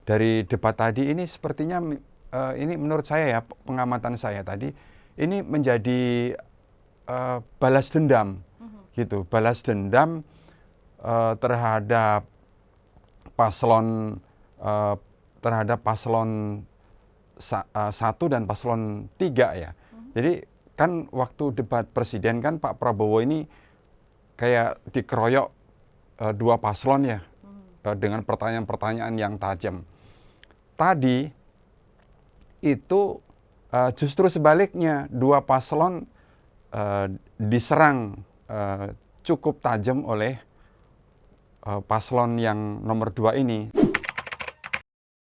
dari debat tadi ini sepertinya ini menurut saya ya, pengamatan saya tadi, ini menjadi balas dendam gitu, balas dendam terhadap paslon eh, paslon 1 dan paslon 3 ya. Jadi kan waktu debat presiden kan Pak Prabowo ini kayak dikeroyok dua paslon ya, dengan pertanyaan-pertanyaan yang tajam. Tadi itu justru sebaliknya, dua paslon diserang cukup tajam oleh paslon yang nomor 2 ini.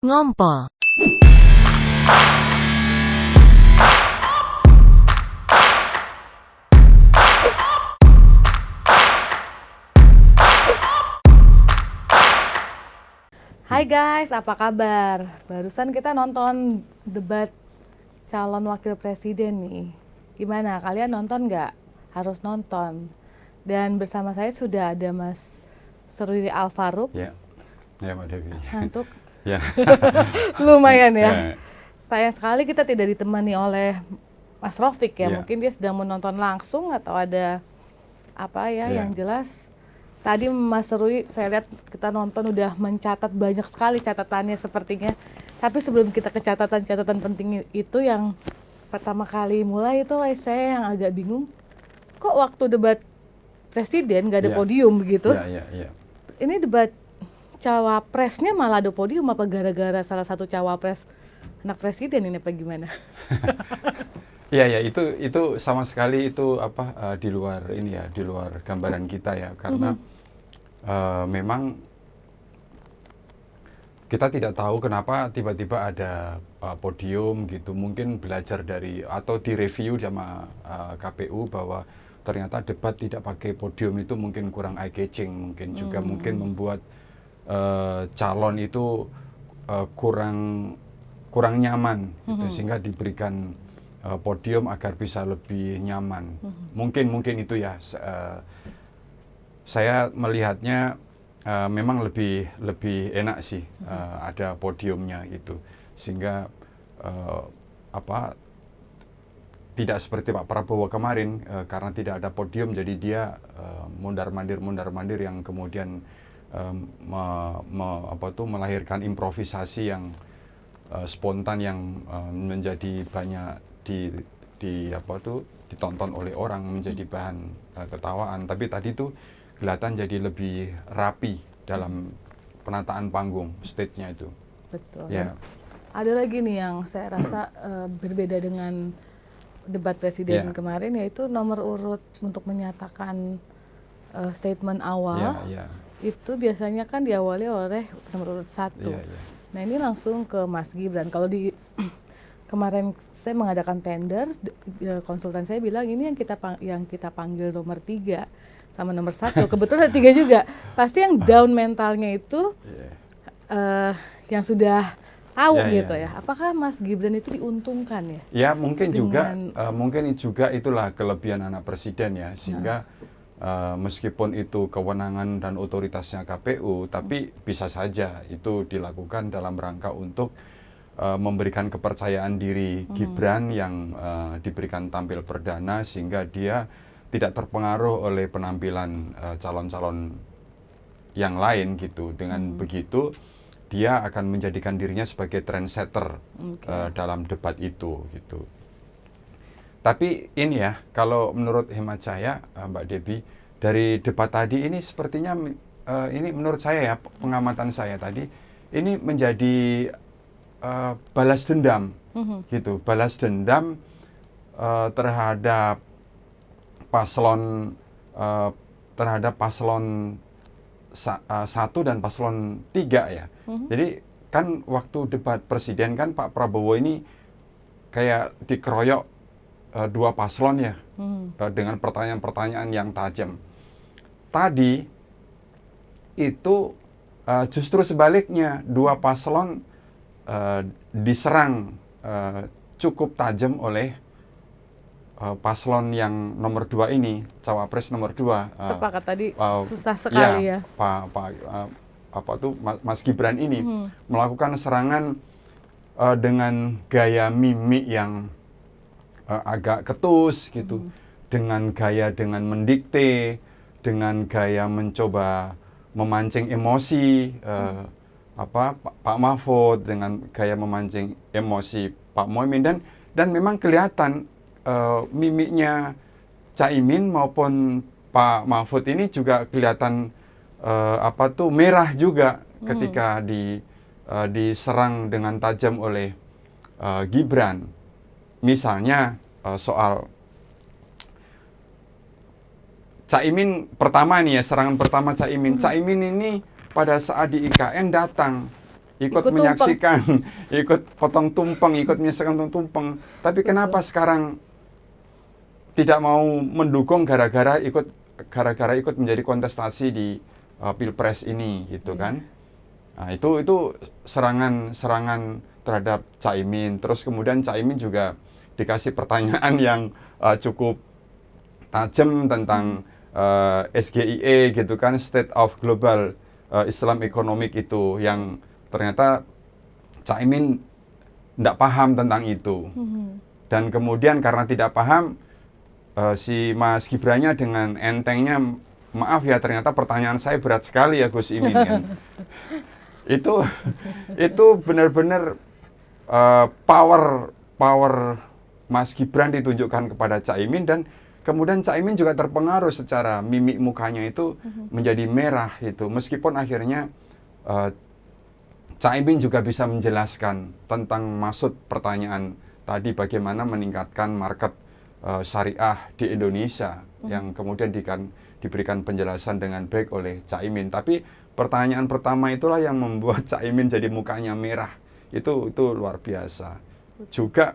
Ngompol. Hai guys, apa kabar? Barusan kita nonton debat calon wakil presiden nih. Gimana, kalian nonton nggak? Harus nonton. Dan bersama saya sudah ada Mas Serudi Alfaruq. Ya, ya Mbak Devi. Ngantuk? Ya. Lumayan ya. Ya. Sayang sekali kita tidak ditemani oleh Mas Rofik ya. Ya. Mungkin dia sedang menonton langsung atau ada apa ya, Ya. yang jelas. Tadi Mas Serudi, saya lihat kita nonton udah mencatat banyak sekali catatannya sepertinya. Tapi sebelum kita ke catatan-catatan penting itu, yang pertama kali mulai itu saya yang agak bingung. Kok waktu debat presiden nggak ada Ya. podium begitu? Ya. Ini debat cawapresnya malah ada podium, apa gara-gara salah satu cawapres anak presiden ini apa gimana? Ya, itu sama sekali itu di luar ini ya, di luar gambaran kita ya, karena memang kita tidak tahu kenapa tiba-tiba ada podium gitu. Mungkin belajar dari atau direview sama KPU bahwa ternyata debat tidak pakai podium itu mungkin kurang eye-catching, mungkin juga mungkin membuat calon itu kurang nyaman gitu, sehingga diberikan podium agar bisa lebih nyaman. Mungkin itu ya. Saya melihatnya memang lebih enak sih ada podiumnya gitu, sehingga tidak seperti Pak Prabowo kemarin, karena tidak ada podium jadi dia mondar-mandir yang kemudian melahirkan improvisasi yang spontan yang menjadi banyak ditonton oleh orang, menjadi bahan ketawaan. Tapi tadi tuh kelihatan jadi lebih rapi dalam penataan panggung, stage-nya itu. Betul. Ya. Ada lagi nih yang saya rasa berbeda dengan debat presiden kemarin, yaitu nomor urut untuk menyatakan statement awal. Itu biasanya kan diawali oleh nomor urut 1. Nah ini langsung ke Mas Gibran. Kalau di kemarin saya mengadakan tender, konsultan saya bilang ini yang kita panggil nomor 3 sama nomor 1. Kebetulan ada 3 juga. Pasti yang down mentalnya itu yang sudah tahu gitu ya. Apakah Mas Gibran itu diuntungkan ya? Ya mungkin juga itulah kelebihan anak presiden ya, sehingga meskipun itu kewenangan dan otoritasnya KPU, tapi bisa saja itu dilakukan dalam rangka untuk memberikan kepercayaan diri Gibran yang diberikan tampil perdana, sehingga dia tidak terpengaruh oleh penampilan calon-calon yang lain gitu. Dengan begitu dia akan menjadikan dirinya sebagai trendsetter dalam debat itu gitu. Tapi ini ya, kalau menurut hemat saya, Mbak Debbie, dari debat tadi ini sepertinya ini menurut saya ya, pengamatan saya tadi, ini menjadi balas dendam gitu, balas dendam terhadap paslon 1 dan paslon 3 ya. Jadi kan waktu debat presiden kan Pak Prabowo ini kayak dikeroyok dua paslon ya, dengan pertanyaan-pertanyaan yang tajam. Tadi itu justru sebaliknya, dua paslon diserang cukup tajam oleh paslon yang nomor 2 ini, cawapres nomor 2. Sepakat tadi susah sekali ya. Mas Gibran ini melakukan serangan dengan gaya mimik yang agak ketus gitu, dengan mendikte, dengan gaya mencoba memancing emosi Pak Mahfud, dengan gaya memancing emosi Pak Muhaimin, dan memang kelihatan mimiknya Caimin maupun Pak Mahfud ini juga kelihatan merah juga ketika diserang dengan tajam oleh Gibran. Misalnya soal Caimin pertama nih ya, serangan pertama Caimin. Caimin ini pada saat di IKN datang, ikut menyaksikan, ikut potong tumpeng, ikut menyaksikan tumpeng. Tapi kenapa sekarang tidak mau mendukung gara-gara ikut menjadi kontestasi di Pilpres ini gitu kan? Nah, itu serangan terhadap Caimin. Terus kemudian Caimin juga dikasih pertanyaan yang cukup tajam tentang SGIE gitu kan, State of Global Islam Economic itu, yang ternyata Caimin tidak paham tentang itu. Dan kemudian karena tidak paham, si Mas Gibrannya dengan entengnya, maaf ya ternyata pertanyaan saya berat sekali ya Gus Imin kan. Itu benar-benar power Mas Gibran ditunjukkan kepada Caimin, dan kemudian Caimin juga terpengaruh secara mimik mukanya itu menjadi merah itu. Meskipun akhirnya Caimin juga bisa menjelaskan tentang maksud pertanyaan tadi, bagaimana meningkatkan market syariah di Indonesia, yang kemudian diberikan penjelasan dengan baik oleh Caimin. Tapi pertanyaan pertama itulah yang membuat Caimin jadi mukanya merah. Itu luar biasa. Juga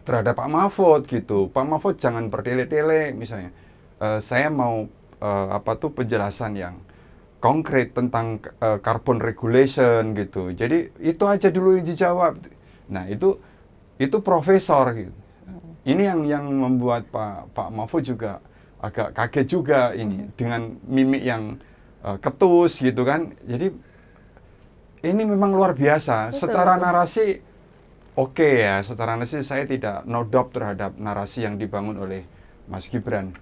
terhadap Pak Mahfud gitu. Pak Mahfud jangan bertele-tele misalnya. Saya mau penjelasan yang konkret tentang carbon regulation gitu. Jadi itu aja dulu yang dijawab. Nah, itu profesor gitu. Ini yang membuat Pak Mahfud juga agak kaget juga ini, dengan mimik yang ketus gitu kan. Jadi ini memang luar biasa. Betul. Secara narasi oke ya, secara narasi saya tidak no doubt terhadap narasi yang dibangun oleh Mas Gibran.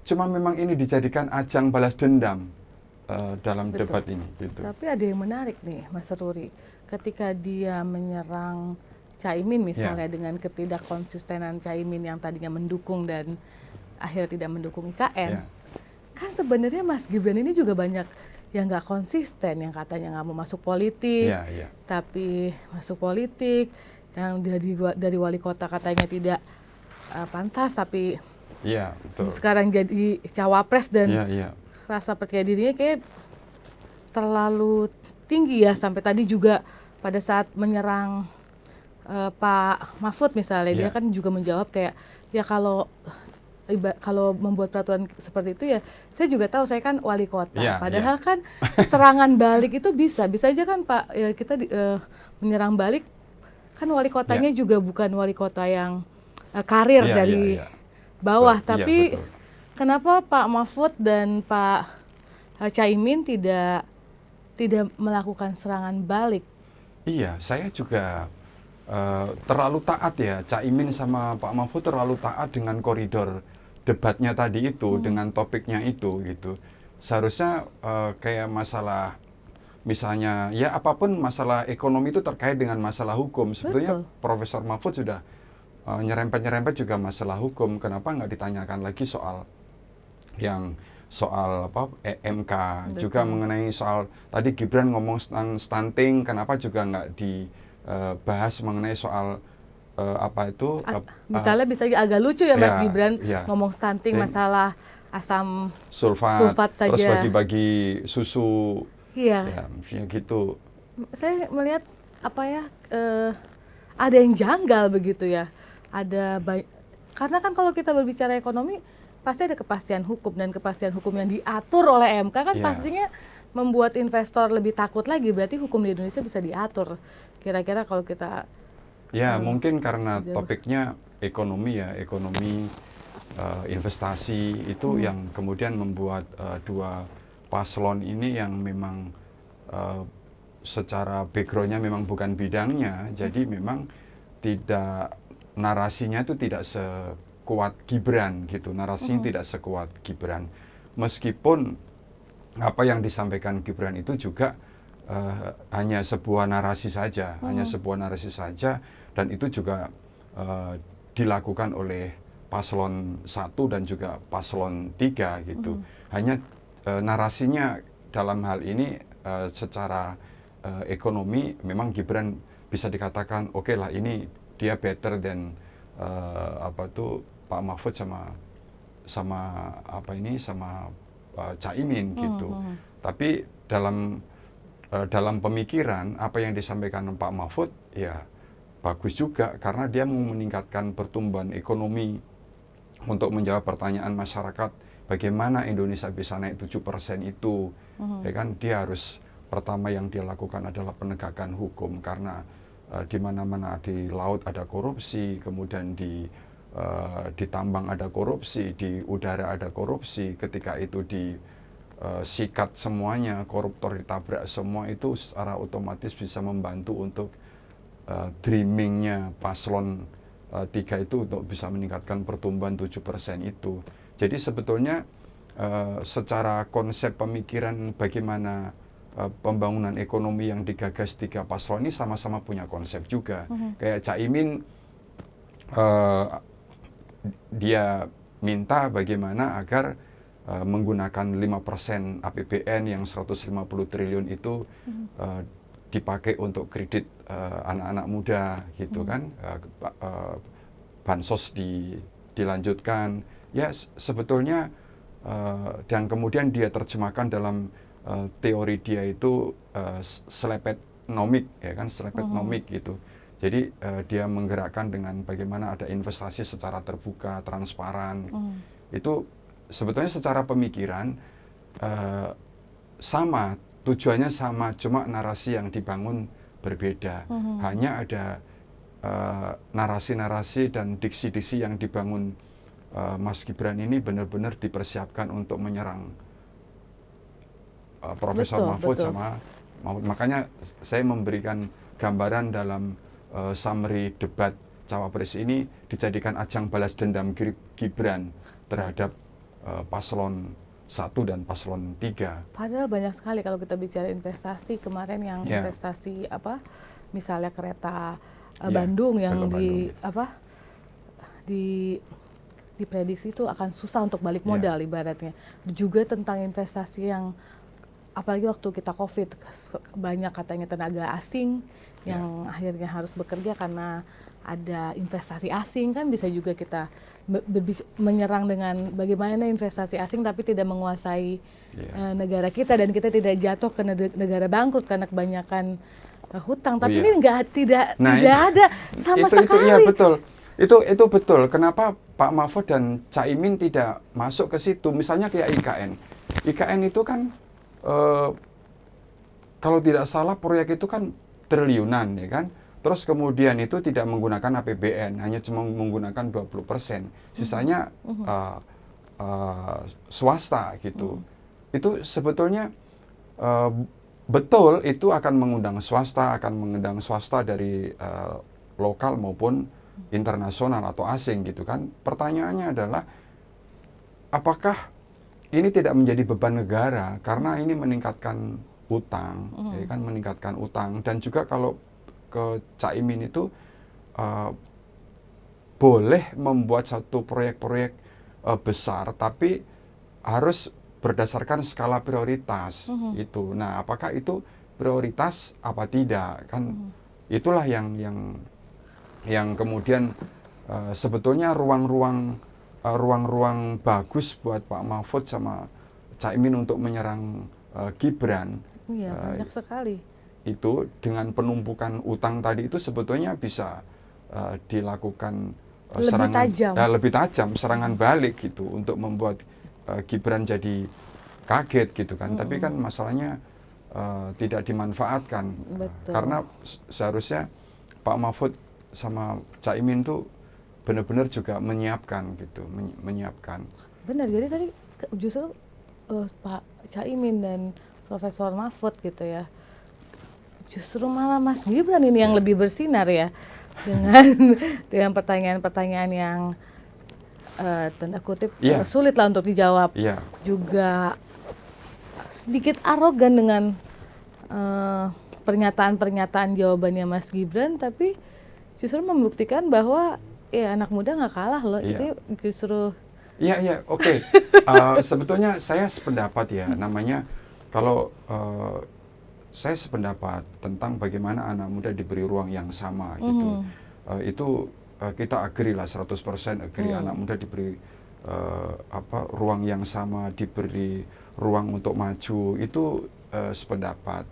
Cuma memang ini dijadikan ajang balas dendam dalam debat ini. Gitu. Tapi ada yang menarik nih, Mas Ruri. Ketika dia menyerang Caimin misalnya, dengan ketidakkonsistenan Caimin yang tadinya mendukung dan akhirnya tidak mendukung IKN, kan sebenarnya Mas Gibran ini juga banyak yang nggak konsisten, yang katanya nggak mau masuk politik, tapi masuk politik, yang dari wali kota katanya tidak pantas, tapi betul. sekarang jadi cawapres dan rasa percaya dirinya kayak terlalu tinggi ya, sampai tadi juga pada saat menyerang Pak Mahfud misalnya, dia kan juga menjawab kayak, ya kalau membuat peraturan seperti itu ya, saya juga tahu, saya kan wali kota. Padahal kan serangan balik itu bisa aja kan Pak, ya, kita menyerang balik, kan wali kotanya juga bukan wali kota yang karir dari bawah. Tapi kenapa Pak Mahfud dan Pak Caimin tidak melakukan serangan balik? Iya, saya juga terlalu taat ya, Caimin sama Pak Mahfud terlalu taat dengan koridor debatnya tadi itu, dengan topiknya itu gitu. Seharusnya kayak masalah, misalnya ya apapun masalah ekonomi itu terkait dengan masalah hukum. Sebetulnya Profesor Mahfud sudah nyerempet juga masalah hukum. Kenapa nggak ditanyakan lagi soal MK, juga mengenai soal tadi Gibran ngomong tentang stunting, kenapa juga nggak dibahas mengenai soal misalnya bisa agak lucu ya Mas Gibran ngomong stunting, masalah asam sulfat saja, terus bagi-bagi susu, misalnya gitu. Saya melihat ada yang janggal begitu ya, karena kan kalau kita berbicara ekonomi pasti ada kepastian hukum, dan kepastian hukum yang diatur oleh MK kan pastinya membuat investor lebih takut lagi. Berarti hukum di Indonesia bisa diatur kira-kira kalau kita mungkin karena topiknya ekonomi investasi itu yang kemudian membuat dua paslon ini yang memang uh, secara backgroundnya memang bukan bidangnya, jadi memang tidak, narasinya itu tidak sekuat Gibran gitu, narasinya tidak sekuat Gibran. Meskipun apa yang disampaikan Gibran itu juga hanya sebuah narasi saja, dan itu juga dilakukan oleh paslon 1 dan juga paslon 3 gitu. Hanya narasinya dalam hal ini secara ekonomi memang Gibran bisa dikatakan oke lah, ini dia better than Pak Mahfud sama Caimin gitu. Tapi dalam pemikiran apa yang disampaikan Pak Mahfud ya bagus juga, karena dia mau meningkatkan pertumbuhan ekonomi untuk menjawab pertanyaan masyarakat bagaimana Indonesia bisa naik 7% itu. Ya kan, dia harus, pertama yang dia lakukan adalah penegakan hukum, karena di mana-mana di laut ada korupsi, kemudian di tambang ada korupsi, di udara ada korupsi. Ketika itu sikat semuanya, koruptor ditabrak semua, itu secara otomatis bisa membantu untuk dreamingnya paslon 3 itu untuk bisa meningkatkan pertumbuhan 7% itu. Jadi sebetulnya secara konsep pemikiran bagaimana pembangunan ekonomi yang digagas 3 paslon ini sama-sama punya konsep juga. Kayak Caimin, dia minta bagaimana agar menggunakan 5% APBN yang 150 triliun itu dipakai untuk kredit anak-anak muda gitu kan, bansos dilanjutkan. Ya sebetulnya dan kemudian dia terjemahkan dalam teori dia itu selepetnomik, ya kan, selepetnomik gitu. Jadi dia menggerakkan dengan bagaimana ada investasi secara terbuka, transparan. Itu sebetulnya secara pemikiran sama, tujuannya sama, cuma narasi yang dibangun berbeda. Hanya ada narasi-narasi dan diksi-diksi yang dibangun Mas Gibran ini benar-benar dipersiapkan untuk menyerang Profesor Mahfud sama Mahfud. Makanya saya memberikan gambaran dalam summary debat Cawapres ini dijadikan ajang balas dendam Gibran terhadap paslon 1 dan paslon 3. Padahal banyak sekali kalau kita bicara investasi kemarin yang investasi misalnya kereta Bandung yang diprediksi itu akan susah untuk balik modal ibaratnya. Juga tentang investasi yang apalagi waktu kita COVID banyak katanya tenaga asing yang akhirnya harus bekerja karena ada investasi asing, kan bisa juga kita menyerang dengan bagaimana investasi asing tapi tidak menguasai negara kita dan kita tidak jatuh ke negara bangkrut karena kebanyakan hutang. Tapi ini tidak ada sama sekali. Iya betul. Itu betul. Kenapa Pak Mahfud dan Caimin tidak masuk ke situ? Misalnya kayak IKN. IKN itu kan kalau tidak salah proyek itu kan triliunan, ya kan? Terus kemudian itu tidak menggunakan APBN, hanya cuma menggunakan 20%. Sisanya swasta gitu. Itu sebetulnya betul itu akan mengundang swasta dari lokal maupun internasional atau asing gitu kan. Pertanyaannya adalah apakah ini tidak menjadi beban negara karena ini meningkatkan utang, ya kan, meningkatkan utang. Dan juga kalau ke Caimin itu boleh membuat satu proyek-proyek besar, tapi harus berdasarkan skala prioritas itu. Nah, apakah itu prioritas apa tidak? Kan itulah yang kemudian sebetulnya ruang-ruang bagus buat Pak Mahfud sama Caimin untuk menyerang Gibran. Iya, banyak sekali. Itu dengan penumpukan utang tadi itu sebetulnya bisa dilakukan lebih tajam serangan balik gitu untuk membuat Gibran jadi kaget gitu kan. Tapi kan masalahnya tidak dimanfaatkan. Karena seharusnya Pak Mahfud sama Caimin tuh benar-benar juga menyiapkan gitu, menyiapkan. Benar, jadi tadi justru Pak Caimin dan Profesor Mahfud gitu ya, justru malah Mas Gibran ini yang lebih bersinar ya dengan dengan pertanyaan-pertanyaan yang tanda kutip sulit lah untuk dijawab. Juga sedikit arogan dengan pernyataan-pernyataan jawabannya Mas Gibran, tapi justru membuktikan bahwa ya anak muda nggak kalah loh. Itu justru oke. Sebetulnya saya sependapat ya, namanya kalau saya sependapat tentang bagaimana anak muda diberi ruang yang sama gitu. Itu kita agree lah 100% agree, anak muda diberi ruang yang sama, diberi ruang untuk maju, itu sependapat.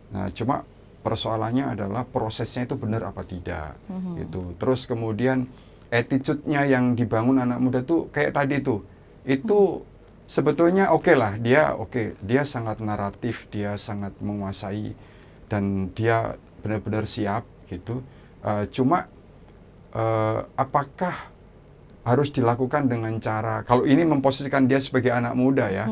Nah, cuma persoalannya adalah prosesnya itu benar apa tidak gitu. Terus kemudian attitude-nya yang dibangun anak muda tuh kayak tadi tuh, itu sebetulnya dia sangat naratif, dia sangat menguasai dan dia benar-benar siap gitu. Cuma apakah harus dilakukan dengan cara, kalau ini memposisikan dia sebagai anak muda ya,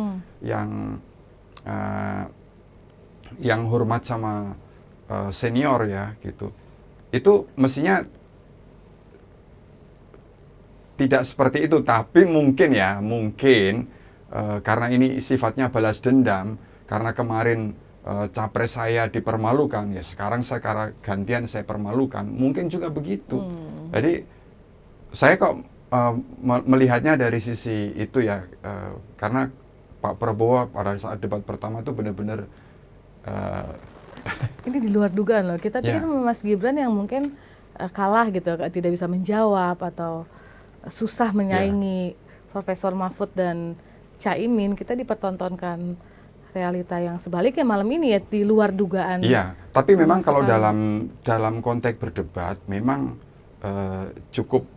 yang hormat sama senior ya gitu, itu mestinya tidak seperti itu. Tapi mungkin karena ini sifatnya balas dendam, karena kemarin capres saya dipermalukan, ya sekarang saya gantian saya permalukan, mungkin juga begitu. Jadi saya kok melihatnya dari sisi itu ya, karena Pak Prabowo pada saat debat pertama itu benar-benar ini di luar dugaan loh. Kita pikir Mas Gibran yang mungkin kalah gitu, tidak bisa menjawab atau susah menyaingi Profesor Mahfud dan Caimin. Kita dipertontonkan realita yang sebaliknya malam ini ya, di luar dugaan. Iya, tapi memang kalau dalam konteks berdebat memang cukup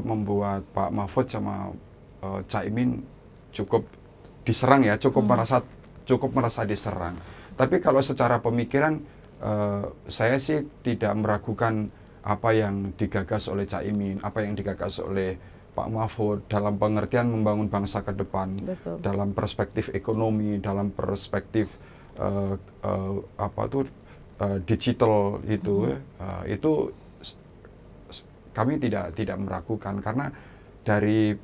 membuat Pak Mahfud sama Caimin cukup diserang ya, cukup merasa diserang. Tapi kalau secara pemikiran, saya sih tidak meragukan apa yang digagas oleh Caimin, apa yang digagas oleh Pak Mahfud dalam pengertian membangun bangsa ke depan. Betul. Dalam perspektif ekonomi, dalam perspektif digital itu, itu kami tidak meragukan, karena dari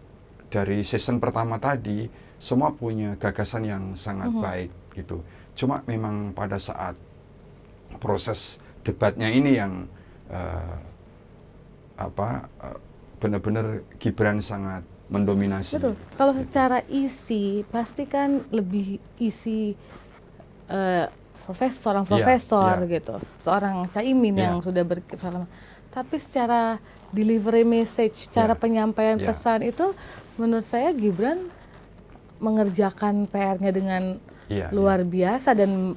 season pertama tadi semua punya gagasan yang sangat baik gitu. Cuma memang pada saat proses debatnya ini yang benar-benar Gibran sangat mendominasi. Betul. Kalau secara isi pasti kan lebih isi seorang profesor gitu, seorang Caimin yang sudah berpengalaman. Tapi secara delivery message, cara penyampaian pesan itu menurut saya Gibran mengerjakan PR-nya dengan luar biasa dan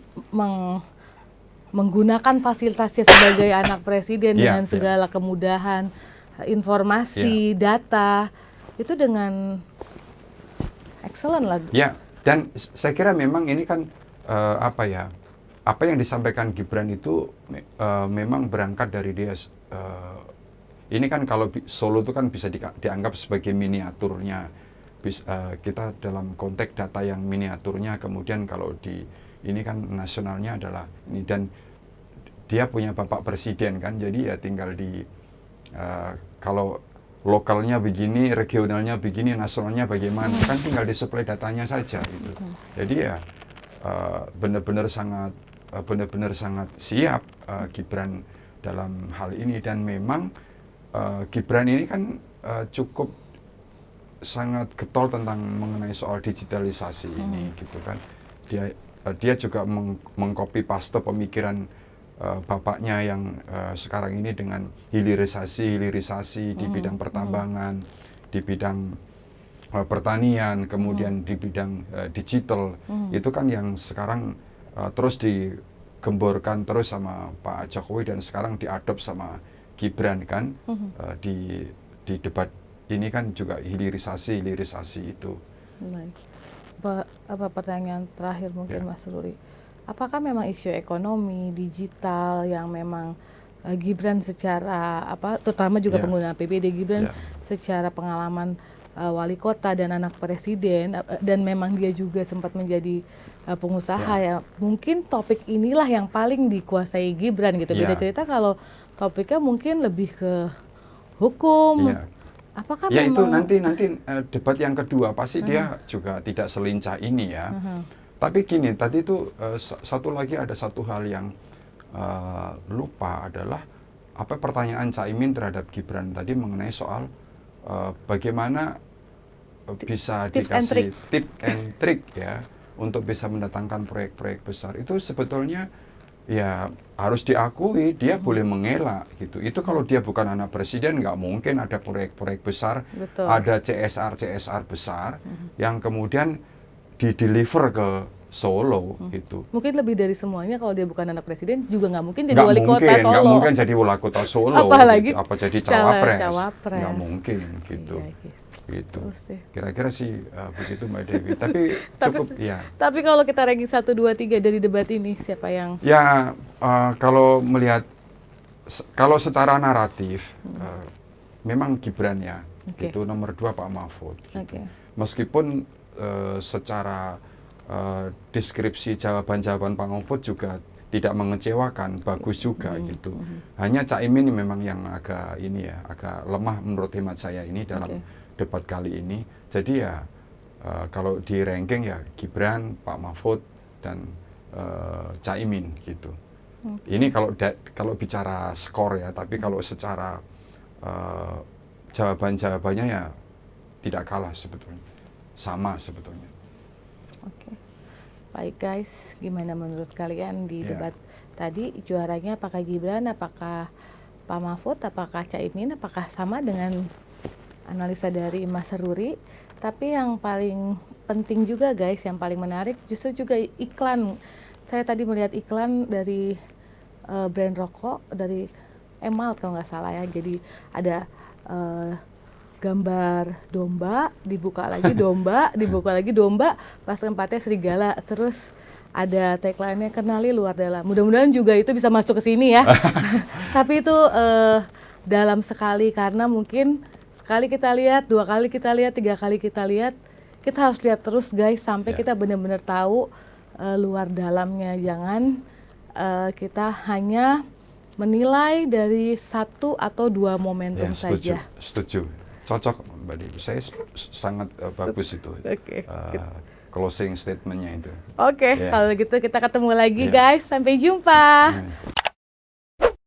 menggunakan fasilitasnya sebagai anak presiden dengan segala kemudahan, informasi, data, itu dengan excellent lah. Ya, dan saya kira memang ini kan apa yang disampaikan Gibran itu memang berangkat dari dia. Ini kan kalau Solo itu kan bisa dianggap sebagai miniaturnya. Kita dalam konteks data yang miniaturnya, kemudian kalau ini kan nasionalnya adalah ini, dan dia punya Bapak Presiden kan, jadi ya tinggal kalau lokalnya begini, regionalnya begini, nasionalnya bagaimana, kan tinggal disuplai datanya saja gitu. Jadi ya benar-benar sangat siap Gibran dalam hal ini, dan memang Gibran ini kan cukup sangat getol tentang mengenai soal digitalisasi ini gitu kan. Dia juga mengcopy paste pemikiran bapaknya yang sekarang ini dengan hilirisasi di bidang pertambangan, di bidang pertanian, kemudian di bidang digital. Itu kan yang sekarang terus digemborkan terus sama Pak Jokowi dan sekarang diadop sama Gibran kan. Di debat ini kan juga hilirisasi itu. Baik. Apa pertanyaan terakhir mungkin Mas Ruri? Apakah memang isu ekonomi, digital yang memang Gibran secara terutama juga penggunaan APBD Gibran secara pengalaman wali kota dan anak presiden, dan memang dia juga sempat menjadi pengusaha ya. Mungkin topik inilah yang paling dikuasai Gibran gitu. Beda cerita kalau topiknya mungkin lebih ke hukum. Apakah ya memang itu nanti debat yang kedua pasti dia juga tidak selincah ini ya. Tapi gini, tadi itu ada satu hal yang lupa adalah apa pertanyaan Caimin terhadap Gibran tadi mengenai soal bagaimana bisa dikasih tip and trick ya untuk bisa mendatangkan proyek-proyek besar. Itu sebetulnya ya harus diakui dia boleh mengelak gitu. Itu kalau dia bukan anak presiden nggak mungkin ada proyek-proyek besar, ada CSR besar yang kemudian dideliver ke Solo gitu. Mungkin lebih dari semuanya kalau dia bukan anak presiden juga nggak mungkin jadi wali kota Solo. Nggak mungkin jadi wali kota Solo. Apalagi gitu. Apa jadi cawapres. Nggak mungkin gitu. Gitu. Kira-kira sih begitu Mbak Dewi. Tapi cukup ya. Tapi kalau kita ranking 1, 2, 3 dari debat ini siapa yang? Ya kalau melihat kalau secara naratif memang Gibran ya. Itu nomor 2 Pak Mahfud. Gitu. Meskipun secara deskripsi jawaban-jawaban Pak Mahfud juga tidak mengecewakan, bagus juga gitu. Hanya Caimin memang yang agak lemah menurut hemat saya ini dalam debat kali ini. Jadi ya kalau di ranking ya Gibran, Pak Mahfud dan Caimin gitu. Ini kalau bicara skor ya, tapi kalau secara jawaban-jawabannya ya tidak kalah sebetulnya. Sama sebetulnya. Oke. Baik guys, gimana menurut kalian di debat tadi juaranya apakah Gibran, apakah Pak Mahfud, apakah Caimin, apakah sama dengan analisa dari Mas Ruri? Tapi yang paling penting juga guys, yang paling menarik justru juga iklan. Saya tadi melihat iklan dari brand rokok dari Emalt kalau nggak salah ya. Jadi ada gambar domba, dibuka lagi domba, dibuka lagi domba, pas keempatnya serigala. Terus ada tagline-nya kenali luar dalam. Mudah-mudahan juga itu bisa masuk ke sini ya. Tapi itu dalam sekali karena mungkin sekali kita lihat, 2 kali kita lihat, 3 kali kita lihat, kita harus lihat terus guys sampai kita benar-benar tahu luar dalamnya. Jangan kita hanya menilai dari 1 atau 2 momentum saja. Setuju. Cocok Mbak Dewi. Saya sangat bagus itu. Closing statement-nya itu. Kalau gitu kita ketemu lagi guys. Sampai jumpa.